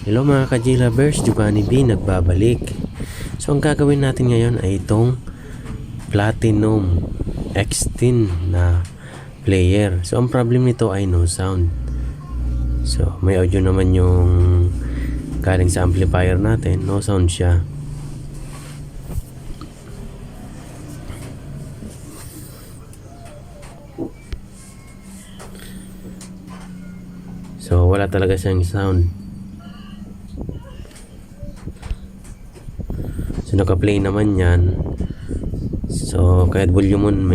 Hello mga ka-G-Lovers, Giovanni B nagbabalik. So ang gagawin natin ngayon ay itong Platinum X10 na player. So ang problem nito ay no sound. So may audio naman yung galing sa amplifier natin, no sound siya. So wala talaga siyang sound. So naka-play naman yan. So kahit volume on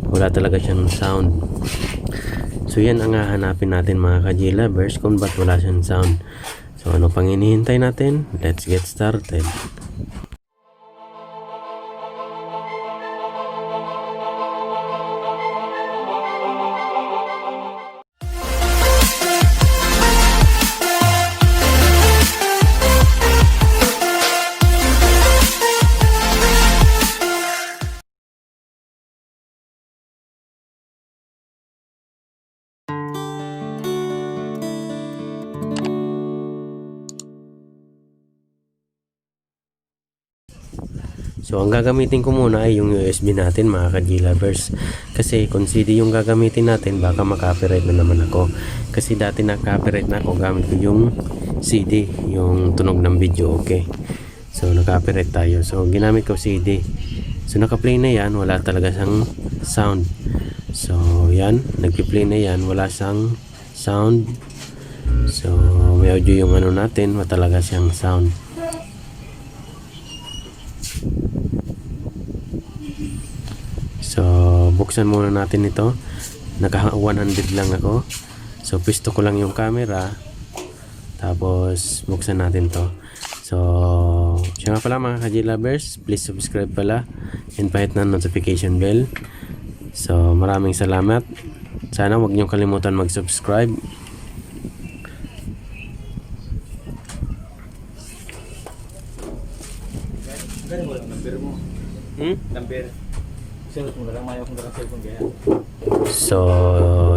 wala talaga siyang sound. So yan ang hahanapin natin mga ka-G-Lovers kung ba't wala siyang sound. So ano pang hinihintay natin? Let's get started. So ang gagamitin ko muna ay yung USB natin mga ka-G-Lovers. Kasi kung CD yung gagamitin natin, baka maka-copyright na naman ako. Kasi dati na-copyright na ako gamit ko yung CD, yung tunog ng video, okay. So na-copyright tayo. So ginamit ko CD. So naka-play na yan, wala talaga siyang sound. So yan, nag-play na yan, wala siyang sound. So may audio yung ano natin, wala talaga siyang sound. So buksan muna natin ito. Naka 100 lang ako. So pisto ko lang yung camera. Tapos buksan natin to. So siya nga pala mga ka-G-Lovers, please subscribe pala and pahit na notification bell. So maraming salamat. Sana wag niyong kalimutan mag-subscribe. Number. So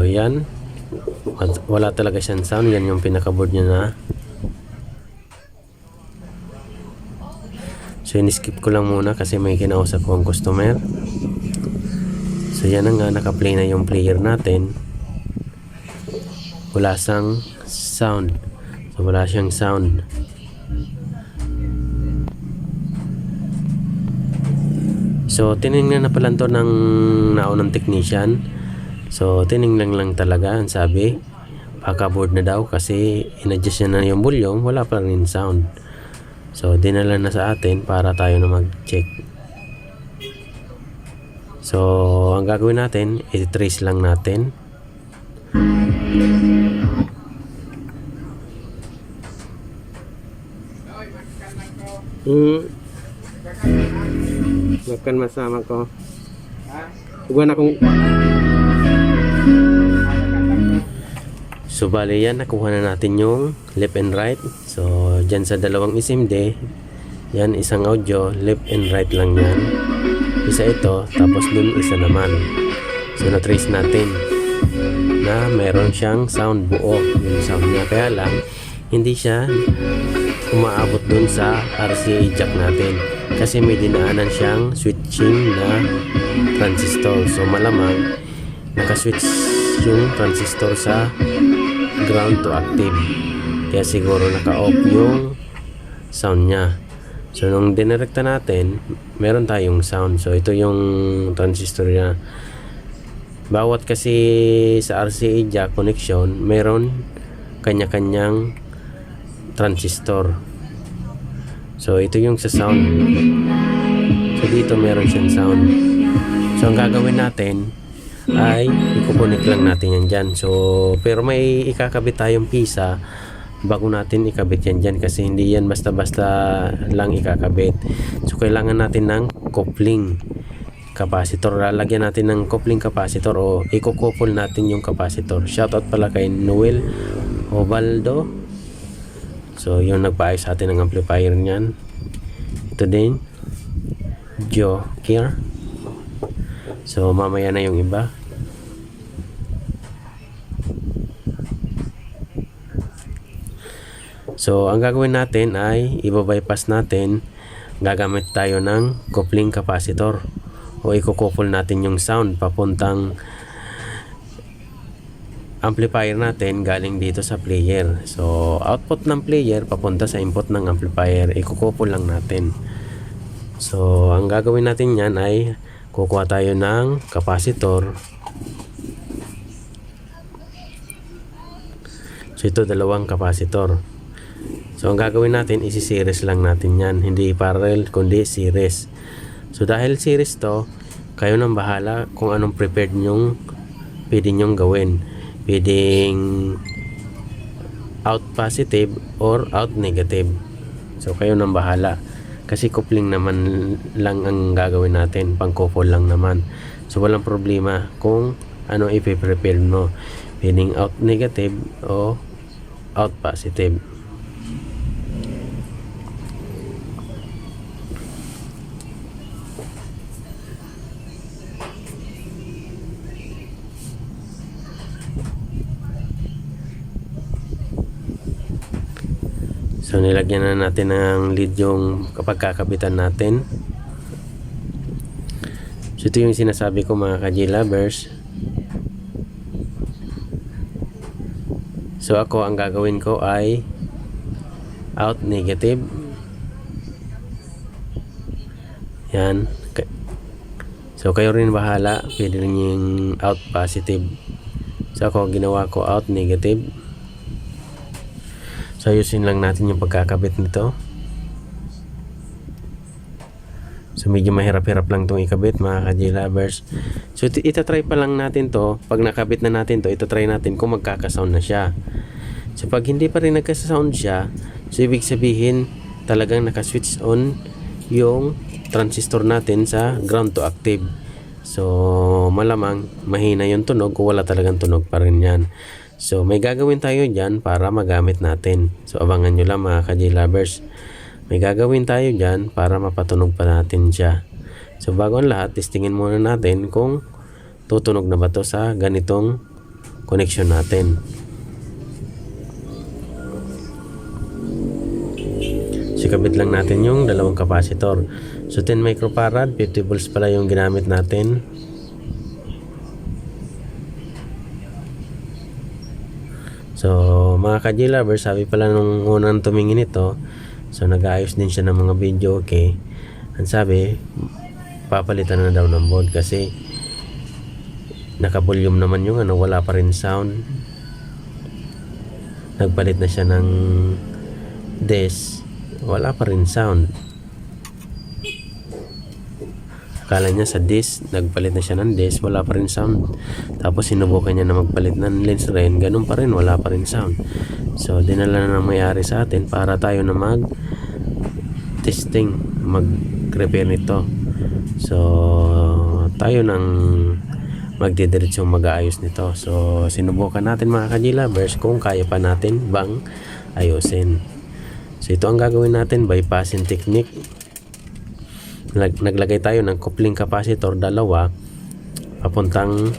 yan, wala talaga siyang sound. Yan yung pinaka-board niya na. So in-skip ko lang muna kasi may kinausap ko ang customer. So yan na nga, naka-play na yung player natin. Wala siyang sound. So wala siyang sound. So tinignan na pala to ng naunang technician. So tinignan lang talaga, ang sabi baka board na daw kasi in-adjust niya na yung volume, wala pa rin sound. So dinala na sa atin para tayo na mag-check. So ang gagawin natin, i-trace lang natin. Makan masama ko. Huwag na kung... So bali yan, nakuha na natin yung left and right. So dyan sa dalawang SMD, yan isang audio, left and right lang yan. Isa ito, tapos dun isa naman. So na-trace natin na meron siyang sound buo. Yung sound niya, kaya lang hindi siya umaabot dun sa RCA jack natin kasi may dinaanan siyang switching na transistor. So malamang nakaswitch yung transistor sa ground to active, kaya siguro naka-off yung sound niya. So nung dinirekta natin, meron tayong sound. So ito yung transistor niya. Bawat kasi sa RCA jack connection, meron kanya-kanyang transistor. So ito yung sa sound. So dito meron siyang sound. So ang gagawin natin ay i-connect lang natin yan dyan. So pero may ikakabit tayong pisa bago natin ikabit yan dyan kasi hindi yan basta-basta lang ikakabit. So kailangan natin ng coupling capacitor. Lalagyan natin ng coupling capacitor o i-couple natin yung capacitor. Shoutout pala kay Noel Ovaldo. So yung nagpaayos sa atin ng amplifier niyan. Ito din Joe Care. So mamaya na yung iba. So ang gagawin natin ay ibabypass natin, gagamit tayo ng coupling capacitor o ikukouple natin yung sound papuntang amplifier natin galing dito sa player. So output ng player papunta sa input ng amplifier, ikukouple lang natin. So ang gagawin natin yan ay kukuha tayo ng capacitor. So ito dalawang capacitor. So ang gagawin natin, isi-series lang natin yan, hindi parallel kundi series. So dahil series to, kayo nang bahala kung anong prepared nyong pwede nyong gawin. Pwedeng out positive or out negative. So kayo nang bahala. Kasi coupling naman lang ang gagawin natin, pang couple lang naman. So walang problema kung ano ipe-prepare mo. Pwedeng out negative o out positive. So nilagyan na natin ng lead yung kapag kakabitan natin. So ito yung sinasabi ko mga ka-J-Lovers. So ako ang gagawin ko ay out negative. Yan. So kayo rin bahala, pwede rin yung out positive. So ako ginawa ko out negative. So ayusin lang natin yung pagkakabit nito. So medyo mahirap-hirap lang itong ikabit mga ka-J-Lovers. So itatry pa lang natin to. Pag nakabit na natin to, itatry natin kung magkakasound na siya. So pag hindi pa rin nagkasound siya, so ibig sabihin talagang nakaswitch on yung transistor natin sa ground to active. So malamang mahina yung tunog o wala talagang tunog pa rin yan. So may gagawin tayo dyan para magamit natin. So abangan nyo lang mga ka-J-Lovers. May gagawin tayo dyan para mapatunog pa natin siya. So bago ang lahat, testingin muna natin kung tutunog na ba to sa ganitong connection natin. So kabit lang natin yung dalawang capacitor. So 10 microfarad, 50 volts pala yung ginamit natin. So mga ka-J-Lovers, sabi pala nung unang tumingin ito, so nag-aayos din siya ng mga video, okay. Ang sabi, papalitan na daw ng board kasi naka-volume naman yung ano, wala pa rin sound. Nagpalit na siya ng des, wala pa rin sound. Akala niya sa des, nagpalit na siya ng des, wala pa rin sound. Tapos sinubukan niya na magpalit ng lens rin, ganun pa rin, wala pa rin sound. So dinala na ng may-ari sa atin para tayo na mag testing, mag-repair nito. So tayo nang magdidiretsong mag-aayos nito. So sinubukan natin mga ka-J-Lovers kung kaya pa natin bang ayusin. So ito ang gagawin natin, bypassing technique. Naglagay tayo ng coupling capacitor, dalawa, papuntang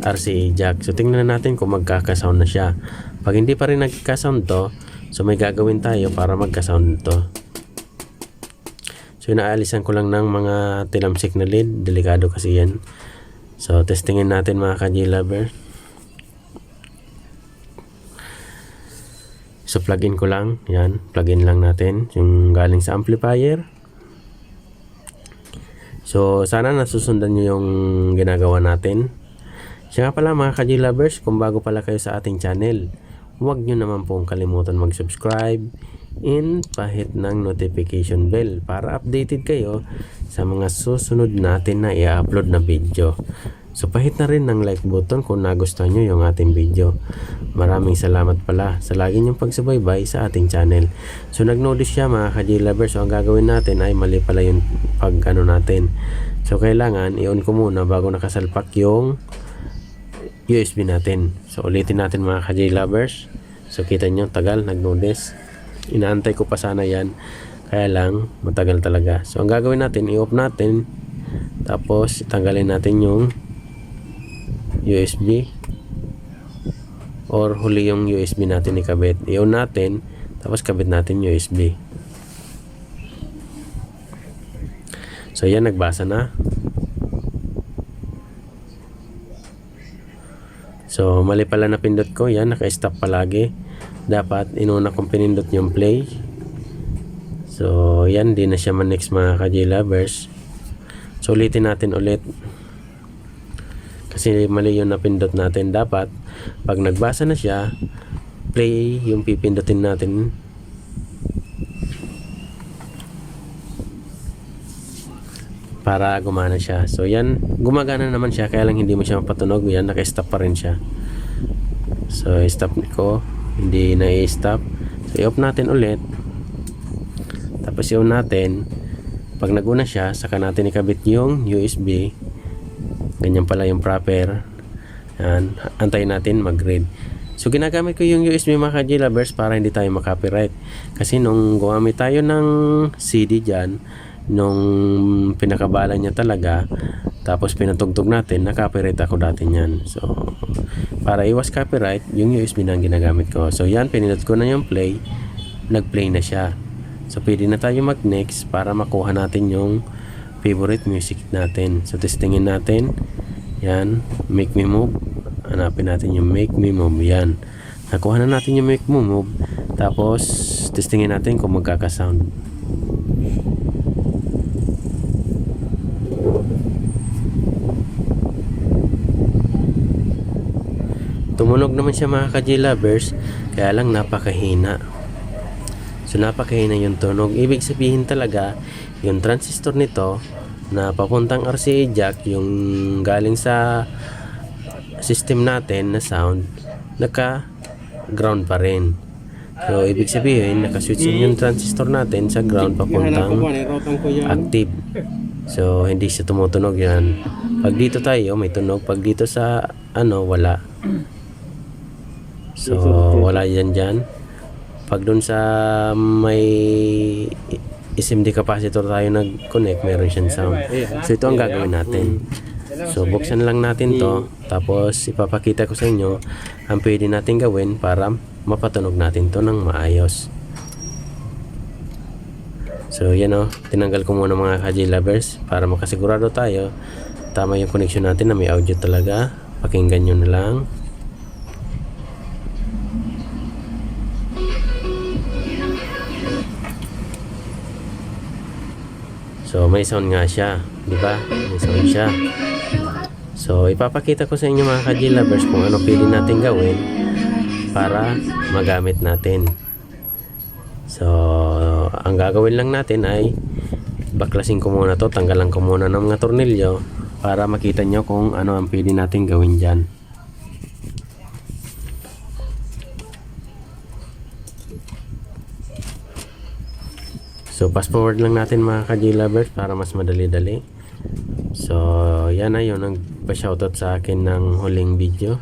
RCA jack. So tingnan natin kung magkakasound na siya. Pag hindi pa rin nagkakasound to, so may gagawin tayo para magkasound to. So inaalisan ko lang ng mga tilamsik na lead, delikado kasi yan. So testingin natin mga ka-J-Lover. So plug in ko lang, yan, plug in lang natin yung galing sa amplifier. So sana nasusundan nyo yung ginagawa natin. Siya nga pala mga ka-J-Lovers, kung bago pala kayo sa ating channel, huwag nyo naman pong kalimutan mag-subscribe and pahit ng notification bell para updated kayo sa mga susunod natin na i-upload na video. So pahit na rin ng like button kung nagustuhan nyo yung ating video. Maraming salamat pala sa lagi nyong pagsubaybay sa ating channel. So nag-notice siya mga ka-J-Lovers, so ang gagawin natin ay mali pala yung pag-ano natin. So kailangan i-on ko muna bago nakasalpak yung USB natin. So ulitin natin mga ka-J-Lovers. So kita nyo, tagal, nag-notice. Inaantay ko pa sana yan, kaya lang matagal talaga. So ang gagawin natin, i-off natin, tapos tanggalin natin yung USB or huli yung USB natin ikabit. I-on natin, Tapos kabit natin USB. So yan, nagbasa na. So mali pala na pindot ko. Yan, naka-stop palagi. Dapat inuna kong pinindot yung play. So yan, di na siya man-next mga ka-J-Lovers. So ulitin natin ulit. Kasi mali yung napindot natin. Dapat pag nagbasa na siya, play yung pipindutin natin. Para gumana siya. So yan, gumagana naman siya, kaya lang hindi mo siya mapatunog. Yan, naka-stop pa rin siya. So stop ko, hindi na i-stop. So i-off natin ulit. Tapos i-on natin. Pag naguna siya, saka natin ikabit yung USB. Ganyan pala yung proper. Yan, antayin natin mag-read. So ginagamit ko yung USB mga ka-J-Lovers para hindi tayo makopyright. Kasi nung gumamit tayo ng CD dyan, nung pinakabala niya talaga, tapos pinatugtog natin, na-copyright ako dati niyan. So para iwas copyright, yung USB na ang ginagamit ko. So yan, pinindot ko na yung play, nag-play na siya. So pwede na tayo mag-next para makuha natin yung favorite music natin. So testingin natin. Yan, make me move. Hanapin natin yung make me move. Yan, nakuha na natin yung make me move. Tapos testingin natin kung magkaka-sound. Tumunog naman siya mga ka-J-Lovers, kaya lang napakahina. So napakahina yung tunog. Ibig sabihin talaga, yung transistor nito na papuntang RCA jack, yung galing sa system natin na sound, naka ground pa rin. So ibig sabihin, naka-switch in yung transistor natin sa ground papuntang active. So hindi siya tumutunog yan. Pag dito tayo, may tunog. Pag dito sa wala. So wala yan dyan. Pag dun sa may SMD capacitor tayo nag-connect, meron siyang sound. So ito ang gagawin natin. So buksan lang natin to, tapos ipapakita ko sa inyo ang pwede natin gawin para mapatunog natin to ng maayos. So yan tinanggal ko muna mga ka-J-Lovers para makasigurado tayo tama yung connection natin na may audio talaga. Pakinggan nyo na lang. So may sound nga siya, di ba? May sound siya. So ipapakita ko sa inyo mga ka-J-Lovers kung ano pwede natin gawin para magamit natin. So ang gagawin lang natin ay baklasin ko muna to, tanggalan ko muna ng mga tornilyo para makita nyo kung ano ang pwede natin gawin dyan. So fast forward lang natin mga ka-J-Lovers para mas madali-dali. So yan na yun, nagpa-shoutout sa akin ng huling video.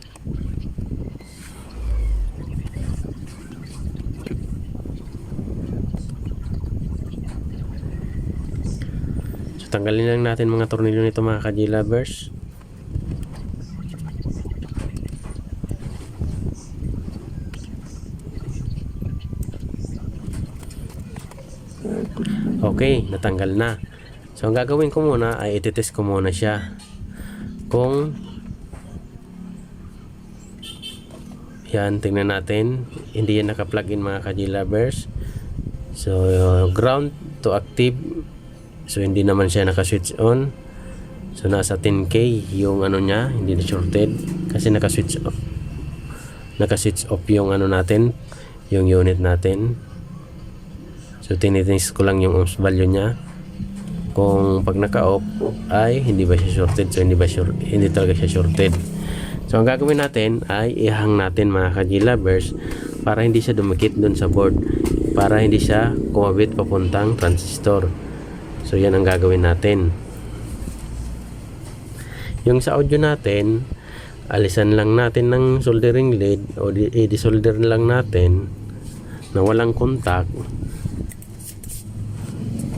So tanggalin lang natin mga tornilyo nito mga ka-J-Lovers. Okay, natanggal na. So ang gagawin ko muna ay ititest ko muna siya kung yan, tingnan natin, hindi yan naka-plug in mga ka-J-Lovers. So ground to active, so hindi naman siya naka-switch on. So nasa 10K yung niya, hindi na shorted kasi naka-switch off. Naka-switch off yung natin, yung unit natin. So tinitest ko lang yung ohms value niya. Kung pag naka-off ay hindi ba siya shorted. So hindi talaga siya shorted. So ang gagawin natin ay ihang natin mga ka-J-Lovers para hindi siya dumikit dun sa board, para hindi siya kumabit papuntang transistor. So yan ang gagawin natin. Yung sa audio natin, alisan lang natin ng soldering lead o i-desolder lang natin na walang contact.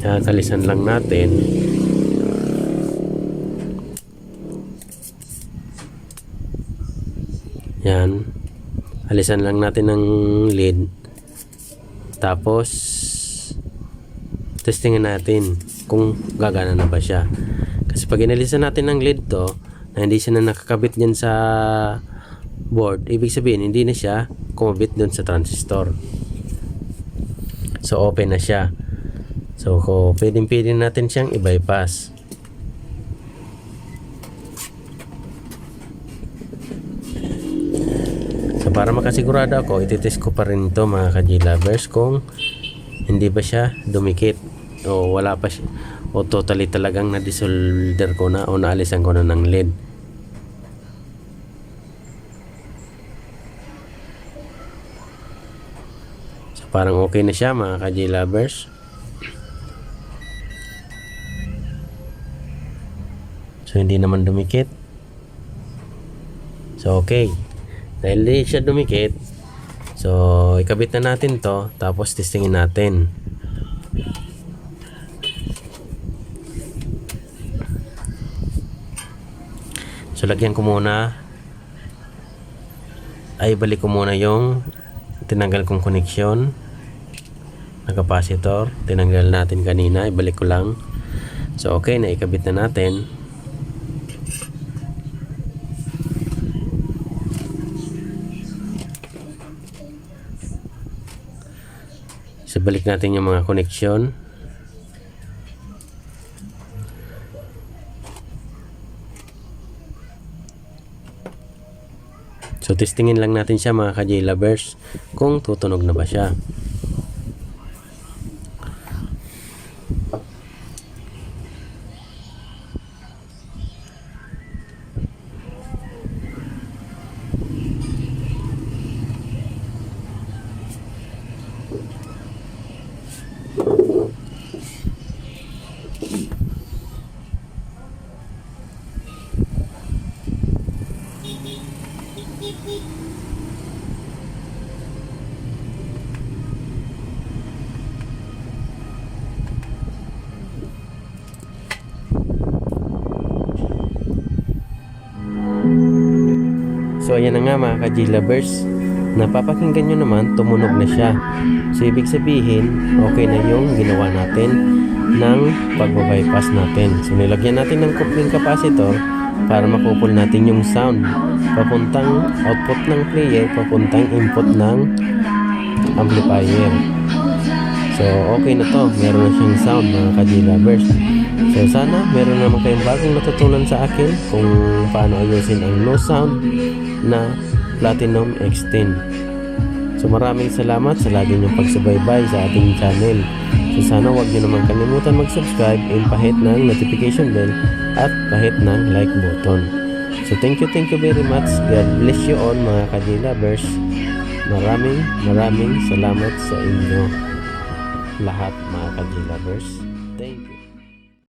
Yan, alisan lang natin. Yan, alisan lang natin ng lead. Tapos testingin natin kung gagana na ba siya. Kasi pag inalisan natin ng lead to na hindi siya na nakakabit dyan sa board, ibig sabihin hindi na siya kumabit dun sa transistor. So open na siya. So pwede natin siyang i-bypass. So para makasigurado ako, ititest ko pa rin ito mga ka-J-lovers kung hindi ba siya dumikit o wala pa siya, o totally talagang na-desolder ko na o naalisan ko na ng lead. So parang okay na siya mga ka-J-lovers. So hindi naman dumikit. So okay, dahil hindi siya dumikit, so ikabit na natin to, tapos testingin natin. So lagyan ko muna, ay balik ko muna yung tinanggal kong connection na capacitor. Tinanggal natin kanina, ibalik ko lang. So okay, na ikabit na natin. So balik natin yung mga connection. So testingin lang natin siya mga ka-J-lovers kung tutunog na ba siya. So ayan na nga mga ka-J-lovers, napapakinggan nyo naman, tumunog na siya. So ibig sabihin okay na yung ginawa natin ng pagbabypass natin. So nilagyan natin ng coupling capacitor para makupol natin yung sound papuntang output ng player, papuntang input ng amplifier. So okay na to, meron na siyang sound mga ka-J-lovers. So sana meron naman kayong bagong natutunan sa akin kung paano ayusin ang no sound na Platinum X10. So maraming salamat sa lagi niyong pagsubaybay sa ating channel. So sana huwag niyo naman kalimutan mag-subscribe and pahit ng notification bell at pahit ng like button. So thank you very much. God bless you all mga ka-J-lovers. Maraming salamat sa inyo lahat mga ka-J-lovers. Thank you.